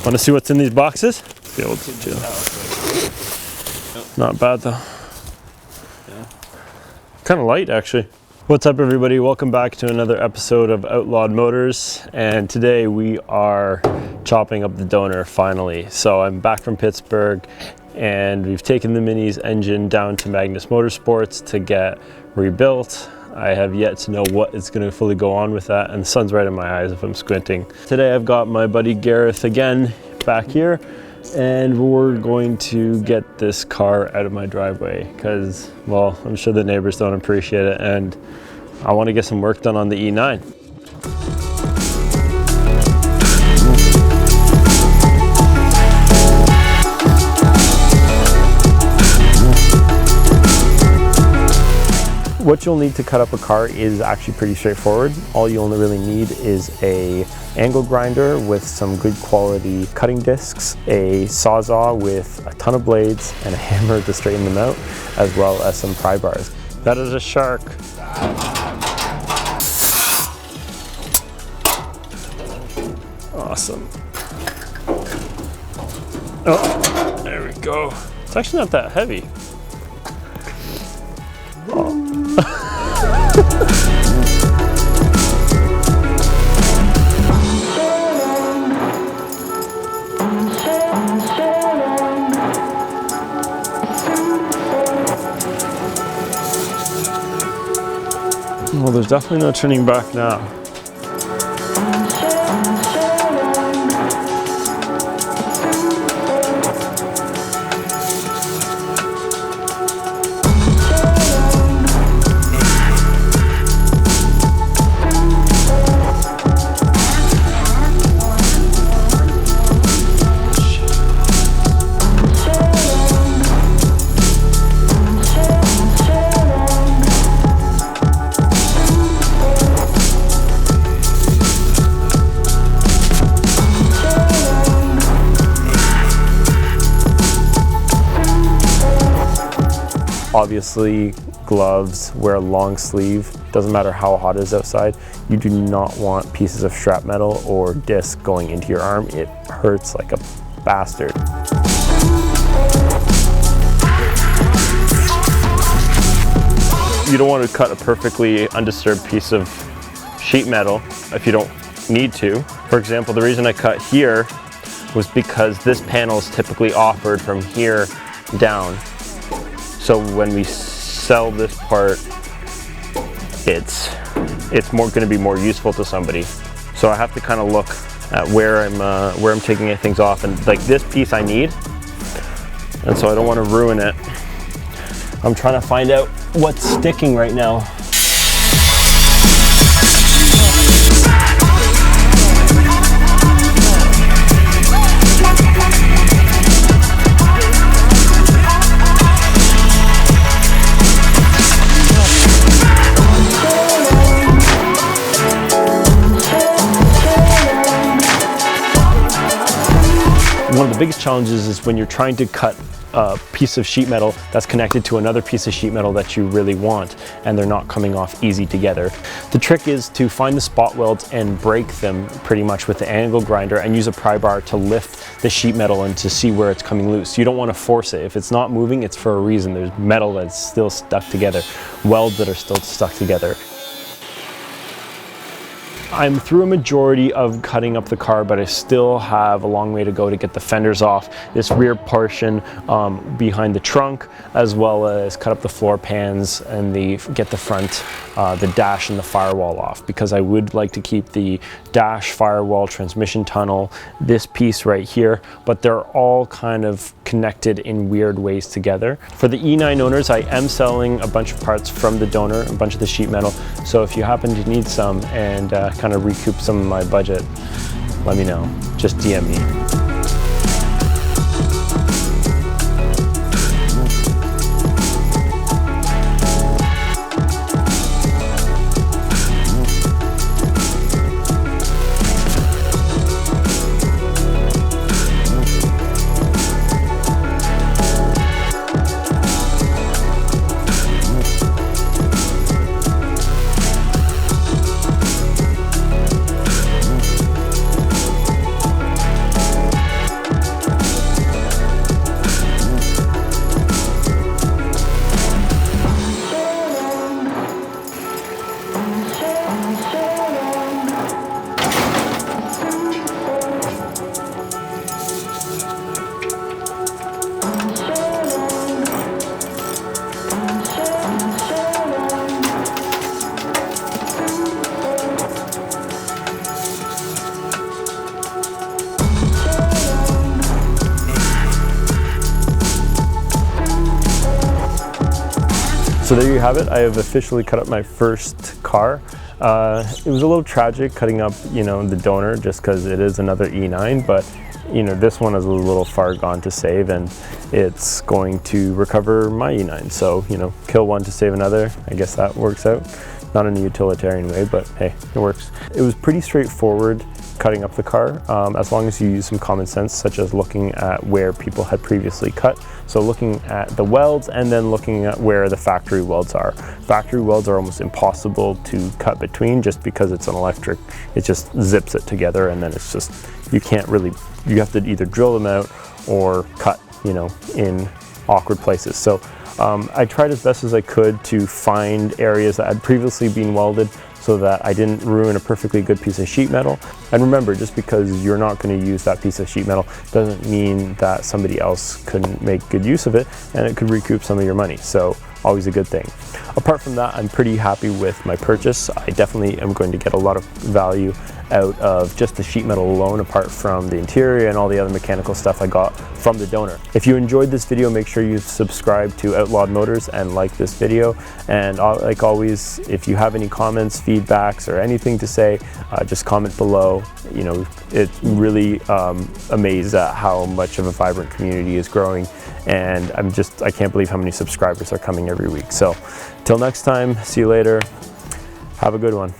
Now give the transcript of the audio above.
Want to see what's in these boxes? Be able to do. Not bad though. Yeah. Kind of light actually. What's up everybody? Welcome back to another episode of Outlawed Motors, and today we are chopping up the donor finally. So I'm back from Pittsburgh and we've taken the Mini's engine down to Magnus Motorsports to get rebuilt. I have yet to know what is going to fully go on with that, and the sun's right in my eyes if I'm squinting. Today I've got my buddy Gareth again back here, and we're going to get this car out of my driveway because, well, I'm sure the neighbors don't appreciate it, and I want to get some work done on the E9. What you'll need to cut up a car is actually pretty straightforward. All you only really need is a angle grinder with some good quality cutting discs, a sawzall with a ton of blades, and a hammer to straighten them out, as well as some pry bars. That is a shark. Awesome. Oh, there we go. It's actually not that heavy. Oh. Well, there's definitely no turning back now. Obviously, gloves, wear a long sleeve. Doesn't matter how hot it is outside. You do not want pieces of strap metal or disc going into your arm. It hurts like a bastard. You don't want to cut a perfectly undisturbed piece of sheet metal if you don't need to. For example, the reason I cut here was because this panel is typically offered from here down. So when we sell this part, it's going to be more useful to somebody. So I have to kind of look at where I'm taking things off, and like this piece I need, and so I don't want to ruin it. I'm trying to find out what's sticking right now. One of the biggest challenges is when you're trying to cut a piece of sheet metal that's connected to another piece of sheet metal that you really want, and they're not coming off easy together. The trick is to find the spot welds and break them pretty much with the angle grinder and use a pry bar to lift the sheet metal and to see where it's coming loose. You don't want to force it. If it's not moving, it's for a reason. There's metal that's still stuck together, welds that are still stuck together. I'm through a majority of cutting up the car, but I still have a long way to go to get the fenders off, this rear portion behind the trunk, as well as cut up the floor pans and get the front, the dash and the firewall off, because I would like to keep the dash, firewall, transmission tunnel, this piece right here, but they're all kind of connected in weird ways together. For the E9 owners, I am selling a bunch of parts from the donor, a bunch of the sheet metal, so if you happen to need some and kind of recoup some of my budget, let me know. Just DM me. So there you have it. I have officially cut up my first car. It was a little tragic cutting up, you know, the donor, just because it is another E9, but you know, this one is a little far gone to save, and it's going to recover my E9. So, you know, kill one to save another. I guess that works out. Not in a utilitarian way, but hey, it works. It was pretty straightforward cutting up the car, as long as you use some common sense, such as looking at where people had previously cut. So looking at the welds and then looking at where the factory welds are. Factory welds are almost impossible to cut between just because it's an electric. It just zips it together, and then it's just, you can't really, you have to either drill them out or cut, you know, in awkward places. So I tried as best as I could to find areas that had previously been welded so that I didn't ruin a perfectly good piece of sheet metal. And remember, just because you're not going to use that piece of sheet metal doesn't mean that somebody else couldn't make good use of it and it could recoup some of your money. So always a good thing. Apart from that, I'm pretty happy with my purchase. I definitely am going to get a lot of value out of just the sheet metal alone, apart from the interior and all the other mechanical stuff I got from the donor. If you enjoyed this video, make sure you subscribe to Outlawed Motors and like this video. And like always, if you have any comments, feedbacks, or anything to say, just comment below. You know, it's really amazed at how much of a vibrant community is growing, and I can't believe how many subscribers are coming every week. So till next time, see you later. Have a good one.